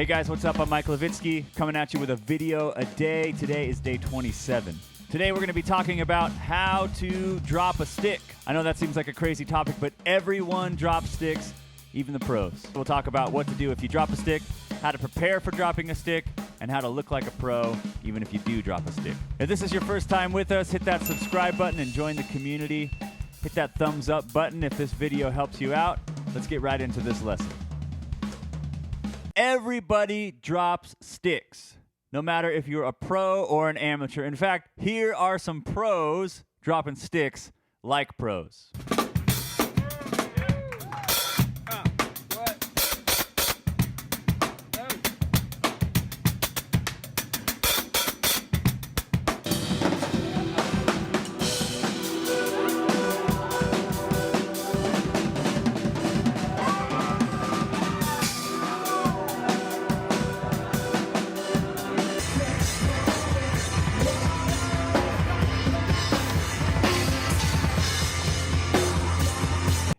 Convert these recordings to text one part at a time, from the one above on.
Hey guys, what's up? I'm Mike Levitsky, coming at you with a video a day. Today is day 27. Today we're going to be talking about how to drop a stick. I know that seems like a crazy topic, but everyone drops sticks, even the pros. We'll talk about what to do if you drop a stick, how to prepare for dropping a stick, and how to look like a pro even if you do drop a stick. If this is your first time with us, hit that subscribe button and join the community. Hit that thumbs up button if this video helps you out. Let's get right into this lesson. Everybody drops sticks, no matter if you're a pro or an amateur. In fact, here are some pros dropping sticks like pros.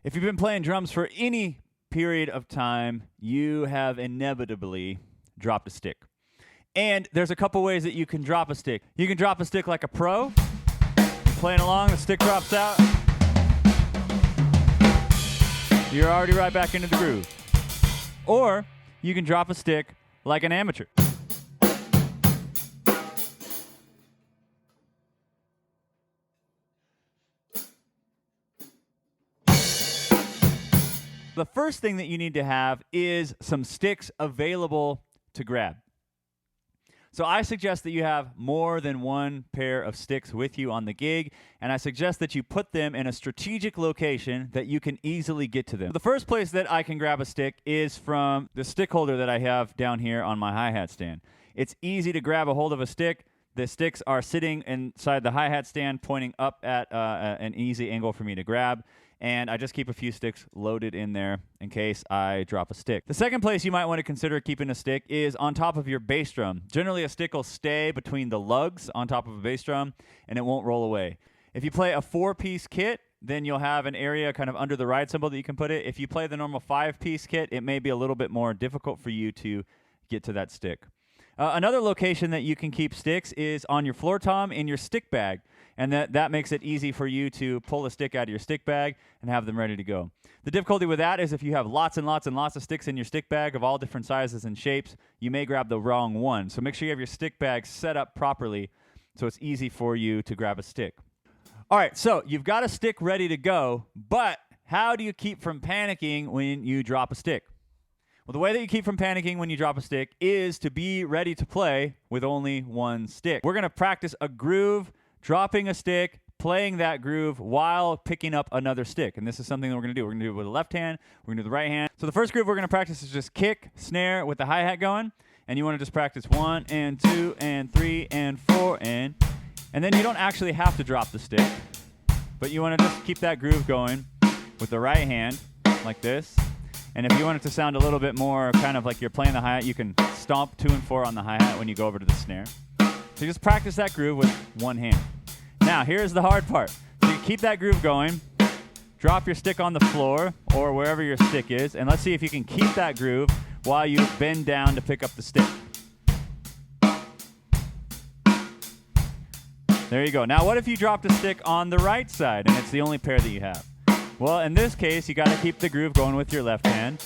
If you've been playing drums for any period of time, you have inevitably dropped a stick. And there's a couple ways that you can drop a stick. You can drop a stick like a pro. You're playing along, the stick drops out. You're already right back into the groove. Or you can drop a stick like an amateur. The first thing that you need to have is some sticks available to grab. So I suggest that you have more than one pair of sticks with you on the gig, and I suggest that you put them in a strategic location that you can easily get to them. The first place that I can grab a stick is from the stick holder that I have down here on my hi-hat stand. It's easy to grab a hold of a stick. The sticks are sitting inside the hi-hat stand, pointing up at an easy angle for me to grab. And I just keep a few sticks loaded in there in case I drop a stick. The second place you might want to consider keeping a stick is on top of your bass drum. Generally, a stick will stay between the lugs on top of a bass drum, and it won't roll away. If you play a 4-piece kit, then you'll have an area kind of under the ride cymbal that you can put it. If you play the normal 5-piece kit, it may be a little bit more difficult for you to get to that stick. Another location that you can keep sticks is on your floor tom in your stick bag. And that makes it easy for you to pull a stick out of your stick bag and have them ready to go. The difficulty with that is if you have lots and lots and lots of sticks in your stick bag of all different sizes and shapes, you may grab the wrong one. So make sure you have your stick bag set up properly so it's easy for you to grab a stick. All right, so you've got a stick ready to go, but how do you keep from panicking when you drop a stick? Well, the way that you keep from panicking when you drop a stick is to be ready to play with only one stick. We're going to practice a groove, dropping a stick, playing that groove while picking up another stick. And this is something that we're going to do. We're going to do it with the left hand. We're going to do the right hand. So the first groove we're going to practice is just kick, snare with the hi-hat going. And you want to just practice 1 and 2 and 3 and 4 and then you don't actually have to drop the stick. But you want to just keep that groove going with the right hand like this. And if you want it to sound a little bit more kind of like you're playing the hi-hat, you can stomp 2 and 4 on the hi-hat when you go over to the snare. So just practice that groove with one hand. Now, here's the hard part. So you keep that groove going, drop your stick on the floor or wherever your stick is, and let's see if you can keep that groove while you bend down to pick up the stick. There you go. Now, what if you dropped a stick on the right side and it's the only pair that you have? Well, in this case, you got to keep the groove going with your left hand.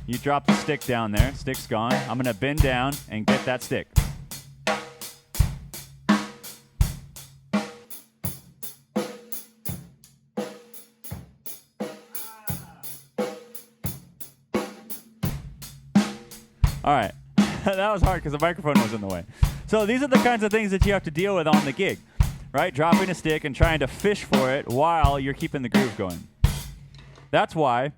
You drop the stick down there. Stick's gone. I'm going to bend down and get that stick. All right, that was hard because the microphone was in the way. So these are the kinds of things that you have to deal with on the gig, right? Dropping a stick and trying to fish for it while you're keeping the groove going. That's why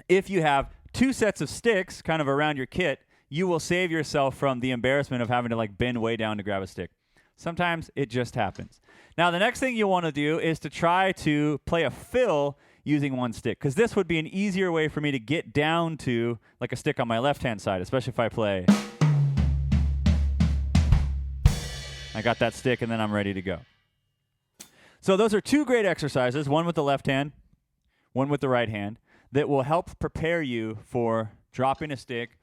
if you have 2 sets of sticks kind of around your kit, you will save yourself from the embarrassment of having to like bend way down to grab a stick. Sometimes it just happens. Now, the next thing you want to do is to try to play a fill using one stick, because this would be an easier way for me to get down to like a stick on my left-hand side, especially if I play. I got that stick and then I'm ready to go. So those are 2 great exercises, one with the left hand, one with the right hand, that will help prepare you for dropping a stick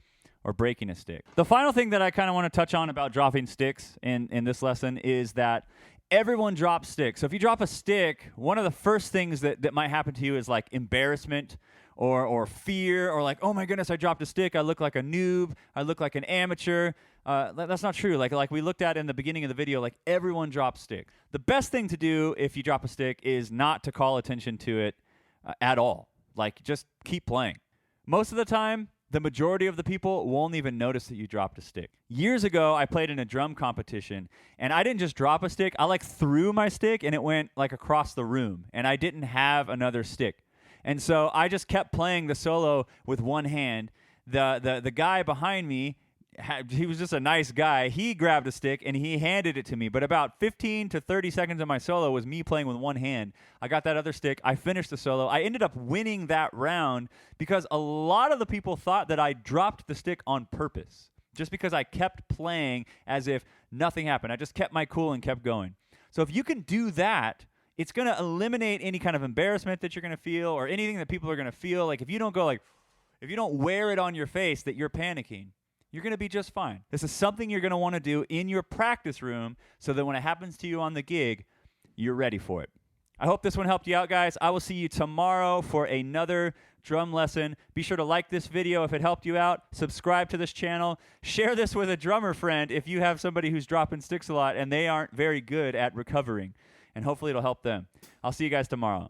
or breaking a stick. The final thing that I kind of want to touch on about dropping sticks in this lesson is that everyone drops sticks. So if you drop a stick, one of the first things that might happen to you is like embarrassment or fear, or like, oh my goodness, I dropped a stick. I look like a noob. I look like an amateur. That's not true. Like we looked at in the beginning of the video, like everyone drops sticks. The best thing to do if you drop a stick is not to call attention to it at all. Like just keep playing. Most of the time, the majority of the people won't even notice that you dropped a stick. Years ago, I played in a drum competition, and I didn't just drop a stick. I like threw my stick, and it went like across the room, and I didn't have another stick. And so I just kept playing the solo with one hand. The guy behind me, he was just a nice guy. He grabbed a stick and he handed it to me. But about 15 to 30 seconds of my solo was me playing with one hand. I got that other stick. I finished the solo. I ended up winning that round because a lot of the people thought that I dropped the stick on purpose, just because I kept playing as if nothing happened. I just kept my cool and kept going. So if you can do that, it's going to eliminate any kind of embarrassment that you're going to feel or anything that people are going to feel. Like if you don't wear it on your face that you're panicking, you're going to be just fine. This is something you're going to want to do in your practice room so that when it happens to you on the gig, you're ready for it. I hope this one helped you out, guys. I will see you tomorrow for another drum lesson. Be sure to like this video if it helped you out. Subscribe to this channel. Share this with a drummer friend if you have somebody who's dropping sticks a lot and they aren't very good at recovering. And hopefully it'll help them. I'll see you guys tomorrow.